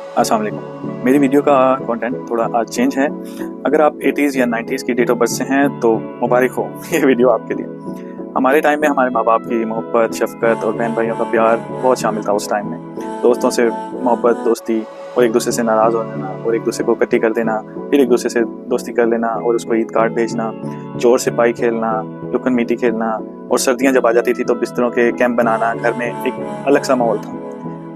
अस्सलाम वालेकुम। मेरी वीडियो का कंटेंट थोड़ा आज चेंज है। अगर आप 80s या 90s की डेट ऑफ बर्थ से हैं तो मुबारक हो, ये वीडियो आपके लिए। हमारे टाइम में हमारे माँ बाप की मोहब्बत, शफ़क़त और बहन भाइयों का प्यार बहुत शामिल था उस टाइम में। दोस्तों से मोहब्बत, दोस्ती और एक दूसरे से नाराज़ हो जाना और एक दूसरे को इकट्ठी कर देना, फिर एक दूसरे से दोस्ती कर लेना और उसको ईद कार्ड भेजना, चोर सिपाही खेलना, लुकन मीटी खेलना और सर्दियाँ जब आ जाती थी तो बिस्तरों के कैंप बनाना, घर में एक अलग सा माहौल था।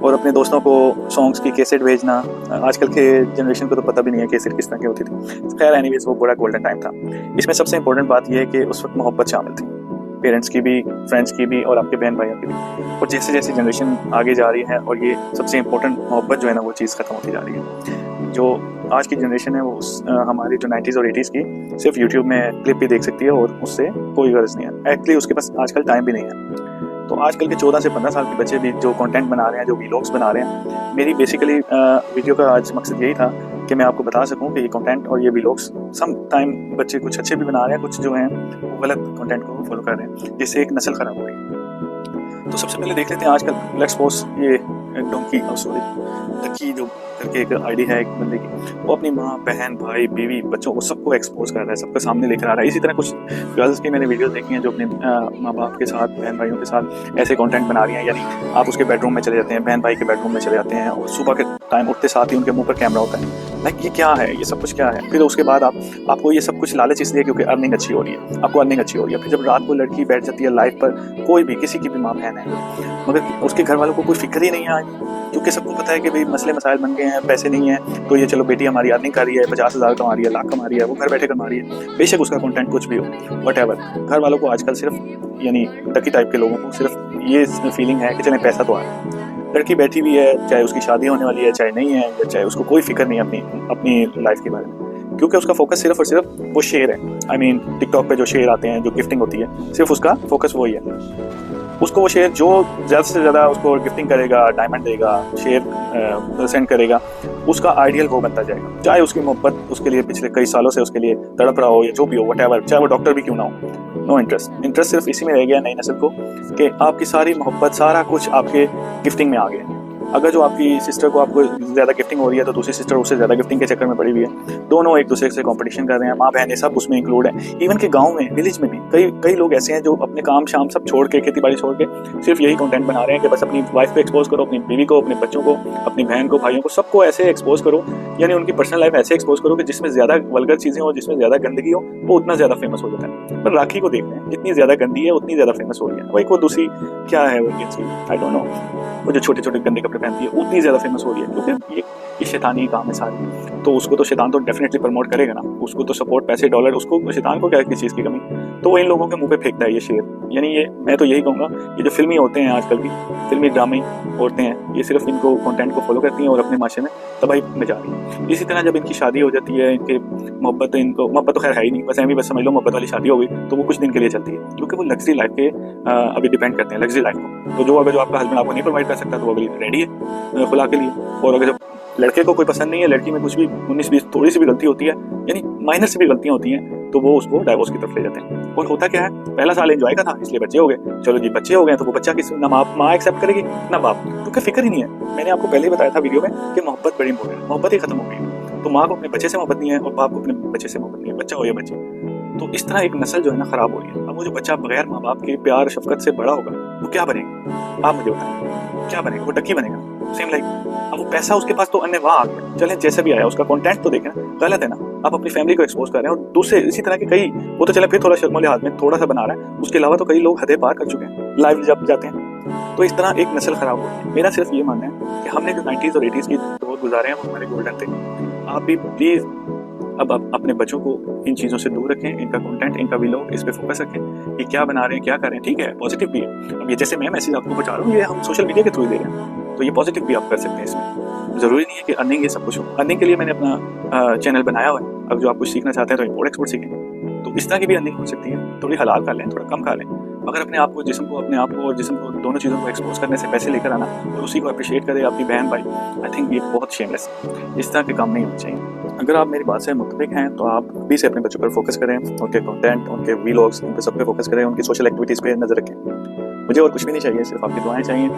और अपने दोस्तों को सॉन्ग्स की कैसेट भेजना। आजकल के जनरेशन को तो पता भी नहीं है कैसेट किस तरह की होती थी। खैर एनीवेज वो बड़ा गोल्डन टाइम था। इसमें सबसे इंपॉर्टेंट बात यह है कि उस वक्त मोहब्बत शामिल थी, पेरेंट्स की भी, फ्रेंड्स की भी और आपके बहन भाइयों की भी। और जैसे जैसे जनरेशन आगे जा रही है और ये सबसे इंपॉर्टेंट मोहब्बत जो है ना वो चीज़ ख़त्म होती जा रही है। जो आज की जनरेशन है वो हमारी जो 90s और 80s की सिर्फ यूट्यूब में क्लिप भी देख सकती है और उससे कोई गर्ज नहीं है। एक्चुअली उसके पास आजकल टाइम भी नहीं है। तो आजकल के 14 से 15 साल के बच्चे भी जो कंटेंट बना रहे हैं, जो वीलॉग्स बना रहे हैं, मेरी बेसिकली वीडियो का आज मकसद यही था कि मैं आपको बता सकूं कि ये कंटेंट और ये वीलॉग्स सम टाइम बच्चे कुछ अच्छे भी बना रहे हैं, कुछ जो हैं वो गलत कंटेंट को फॉलो कर रहे हैं, जिससे एक नस्ल खराब हो रही है। तो सबसे पहले देख लेते हैं आजकल लेट्स सपोज ये डोंकी डकी जो करके एक आईडी है एक बंदे की, वो अपनी माँ, बहन, भाई, बीवी, बच्चों को सबको एक्सपोज कर रहा है, सबके सामने लेकर आ रहा है। इसी तरह कुछ गर्ल्स की मैंने वीडियोस देखी हैं जो अपने माँ बाप के साथ, बहन भाइयों के साथ ऐसे कंटेंट बना रही हैं। यानी आप उसके बेडरूम में चले जाते हैं, बहन भाई के बेडरूम में चले जाते हैं और सुबह के टाइम उठते साथ ही उनके मुंह पर कैमरा होता है। लाइक ये क्या है, ये सब कुछ क्या है। फिर उसके बाद आपको ये सब कुछ लालच इसलिए क्योंकि अर्निंग अच्छी हो रही है, आपको अर्निंग अच्छी हो रही है। फिर जब रात को लड़की बैठ जाती है लाइव पर, कोई भी किसी की भी माँ बहन है, मगर उसके घर वालों को कोई फिक्र ही नहीं है, क्योंकि सबको पता है कि भाई मसले मसाइल बन गए हैं, पैसे नहीं है तो ये चलो बेटी हमारी अर्निंग कर रही है, 50,000 कमा रही है, लाख कमा रही है, वो घर बैठे कमा रही है, बेशक उसका कंटेंट कुछ भी हो, व्हाटएवर। घर वालों को आजकल सिर्फ यानी डकी टाइप के लोगों को सिर्फ ये फीलिंग है कि चले पैसा तो आ रहा है। लड़की बैठी हुई है, चाहे उसकी शादी होने वाली है चाहे नहीं है, या चाहे उसको कोई फिक्र नहीं है अपनी लाइफ के बारे में, क्योंकि उसका फोकस सिर्फ और सिर्फ वो शेयर है। आई मीन टिकटॉक पे जो शेयर आते हैं, जो गिफ्टिंग होती है, सिर्फ उसका फोकस वही है। उसको वो शेयर जो ज़्यादा से ज़्यादा उसको गिफ्टिंग करेगा, डायमंड देगा, शेयर सेंड करेगा, उसका आइडियल वो बनता जाएगा। चाहे उसकी मोहब्बत उसके लिए पिछले कई सालों से उसके लिए तड़प रहा हो या जो भी हो, व्हाटएवर, चाहे वो डॉक्टर भी क्यों ना हो, नो इंटरेस्ट सिर्फ इसी में रह गया नई नस्ल को कि आपकी सारी मोहब्बत, सारा कुछ आपके गिफ्टिंग में आ गया। अगर जो आपकी सिस्टर को आपको ज़्यादा गिफ्टिंग हो रही है तो दूसरी सिस्टर उससे ज़्यादा गिफ्टिंग के चक्कर में पड़ी हुई है। दोनों एक दूसरे से कंपटीशन कर रहे हैं, माँ बहनें सब उसमें इंक्लूड है। इवन के गांव में, विलेज में भी कई लोग ऐसे हैं जो अपने काम शाम सब छोड़ के, खेती बाड़ी छोड़ के सिर्फ यही कंटेंट बना रहे हैं कि बस अपनी वाइफ को एक्सपोज करो, अपनी बीवी को, अपने बच्चों को, अपनी बहन को, भाइयों को, सबको ऐसे एक्सपोज करो, यानी उनकी पर्सनल लाइफ ऐसे एक्सपोज करो कि जिसमें ज़्यादा वल्गर चीज़ें हो, जिसमें ज़्यादा गंदगी हो, वो उतना ज़्यादा फेमस हो जाता है। पर राखी को देख रहे हैं, जितनी ज़्यादा गंदी है उतनी ज़्यादा फेमस हो रही है। वही को दूसरी क्या है वो, आई डोंट नो, वो जो छोटे छोटे गंदे कपड़े पहनती है उतनी ज़्यादा फेमस हो रही है, क्योंकि ये शैतानी काम है सारी। तो उसको तो शैतान तो डेफिनेटली प्रमोट करेगा ना, उसको तो सपोर्ट, पैसे, डॉलर, उसको शैतान को क्या किस चीज़ की कमी। तो वो इन लोगों के मुंह पे फेंकता है ये शेर। यानी ये मैं तो यही कहूँगा, ये जो फिल्मी होते हैं आजकल की फिल्मी ड्रामे औरतें हैं, ये सिर्फ इनको कंटेंट को फॉलो करती हैं और अपने माशरे में तबाही में जा रही है। इसी तरह जब इनकी शादी हो जाती है, इनके मोहब्बत तो खैर है ही नहीं, बस समझ लो मोहब्बत वाली शादी हो गई तो वो कुछ दिन के लिए चलती है, क्योंकि वो लग्जरी लाइफ के अभी डिपेंड करते हैं, लग्जरी लाइफ को। तो अगर जो आपका हस्बैंड आपको नहीं प्रोवाइड कर सकता तो वो अभी रेडी है खुला के लिए। और अगर जब लड़के को कोई पसंद नहीं है, लड़की में कुछ भी 19-20 थोड़ी सी भी गलती होती है, यानी माइनर से भी गलतियां होती हैं, तो वो उसको डाइवोर्स की तरफ ले जाते हैं। और होता क्या है, पहला साल एंजॉय का था इसलिए बच्चे हो गए, चलो जी बच्चे हो गए तो वो बच्चा किस ना माँ एक्सेप्ट करेगी ना बाप, क्योंकि फिक्र ही नहीं है। मैंने आपको पहले ही बताया था वीडियो में कि मोहब्बत बड़ी इंपॉर्टेंट है, मोहब्बत ही खत्म हो गई। तो माँ को अपने बच्चे से मोहब्बत नहीं है और बाप को अपने बच्चे से मोहब्बत नहीं है, बच्चा हो या बच्ची। तो इस तरह एक नस्ल जो है ना खराब हो रही है। अब वो जो बच्चा बगैर माँ बाप के प्यार शफकत से बड़ा होगा वो क्या बनेगा, आप मुझे बताएं, क्या बनेगा? वो डकी बनेगा, सेम लाइक। अब वो पैसा उसके पास तो अन्य वहाँ आ गया, चले जैसे भी आया, उसका कंटेंट तो देखें ना, गलत है ना। आप अपनी फैमिली को एक्सपोज कर रहे हैं और दूसरे इसी तरह के कई, वो तो चले फिर थोड़ा शर्मोले हाथ में थोड़ा सा बना रहा है, उसके अलावा तो कई लोग हदें पार कर चुके हैं, लाइव जब जाते हैं। तो इस तरह एक नस्ल खराब हो रही है। मेरा सिर्फ ये मानना है कि हमने जो 90s और 80s की दौर गुजारे हैं वो हमारे गोल्डन थे। आप भी प्लीज अब आप अपने बच्चों को इन चीज़ों से दूर रखें, इनका कंटेंट, इनका व्लॉग, इस पे फोकस रखें कि क्या बना रहे हैं, क्या कर रहे हैं। ठीक है, पॉजिटिव भी है। अब ये जैसे मैं मैसेज आपको बता रहा हूँ, ये हम सोशल मीडिया के थ्रू दे रहे हैं, तो ये पॉजिटिव भी आप कर सकते हैं। इसमें ज़रूरी नहीं है कि अर्निंग ये सब कुछ हो। अर्निंग के लिए मैंने अपना चैनल बनाया हुआ है। अब जो आप कुछ सीखना चाहते हैं तो इम्पोर्ट एक्सपोर्ट सीखें, तो इस तरह की भी अर्निंग हो सकती है। थोड़ी हलाल कर लें, थोड़ा कम खा लें, मगर अपने आप को, जिस्म को, अपने आप को और जिस्म को, दोनों चीज़ों को एक्सपोज करने से पैसे लेकर आना और उसी को अप्रिशिएट करे आपकी बहन भाई, आई थिंक ये बहुत शेमलेस है। इस तरह के काम नहीं होने चाहिए। अगर आप मेरी बात से मुत्तफिक हैं तो आप अभी से अपने बच्चों पर फोकस करें, उनके कंटेंट, उनके व्लॉग्स, उन पे सब पे फोकस करें, उनकी सोशल एक्टिविटीज़ पे नज़र रखें। मुझे और कुछ भी नहीं चाहिए, सिर्फ आपकी दुआएं चाहिए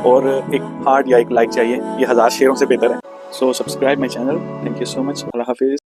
और एक हार्ट या एक लाइक चाहिए। ये 1000 शेयरों से बेहतर है। So subscribe my channel. Thank you so much. Allah Hafiz.